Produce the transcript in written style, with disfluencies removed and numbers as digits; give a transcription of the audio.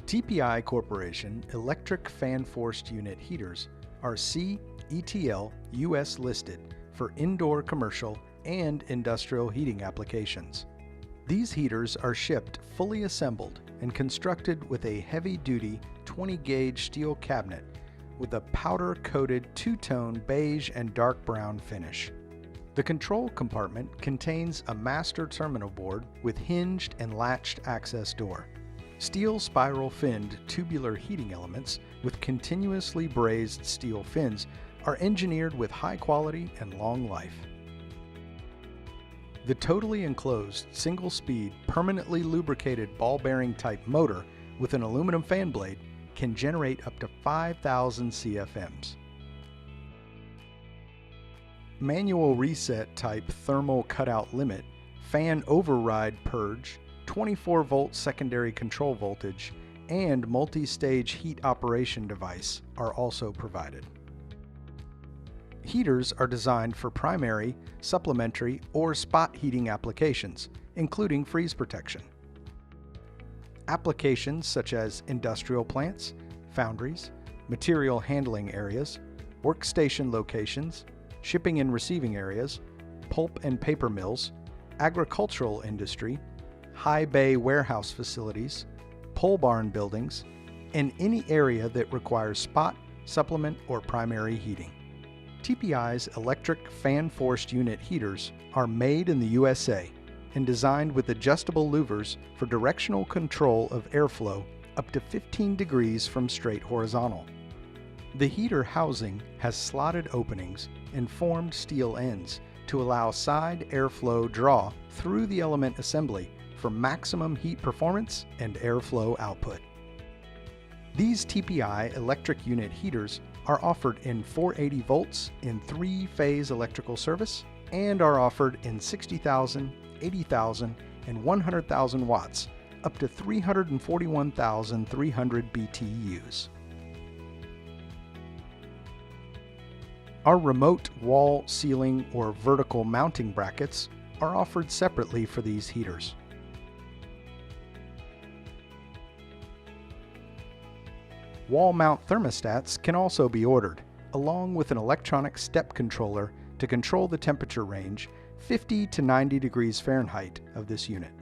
TPI Corporation Electric Fan Forced Unit Heaters are CETL US listed for indoor commercial and industrial heating applications. These heaters are shipped fully assembled and constructed with a heavy-duty 20-gauge steel cabinet with a powder-coated two-tone beige and dark brown finish. The control compartment contains a master terminal board with hinged and latched access door. Steel spiral finned tubular heating elements with continuously brazed steel fins are engineered with high quality and long life. The totally enclosed single-speed permanently lubricated ball bearing type motor with an aluminum fan blade can generate up to 5,000 CFMs. Manual reset type thermal cutout limit, fan override purge, 24-volt secondary control voltage, and multi-stage heat operation device are also provided. Heaters are designed for primary, supplementary, or spot heating applications, including freeze protection. Applications such as industrial plants, foundries, material handling areas, workstation locations, shipping and receiving areas, pulp and paper mills, agricultural industry, high bay warehouse facilities, pole barn buildings, and any area that requires spot, supplement, or primary heating. TPI's electric fan-forced unit heaters are made in the USA and designed with adjustable louvers for directional control of airflow up to 15 degrees from straight horizontal. The heater housing has slotted openings and formed steel ends to allow side airflow draw through the element assembly for maximum heat performance and airflow output. These TPI electric unit heaters are offered in 480 volts in 3-phase electrical service and are offered in 60,000, 80,000, and 100,000 watts up to 341,300 BTUs. Our remote wall, ceiling, or vertical mounting brackets are offered separately for these heaters. Wall mount thermostats can also be ordered, along with an electronic step controller to control the temperature range 50 to 90 degrees Fahrenheit of this unit.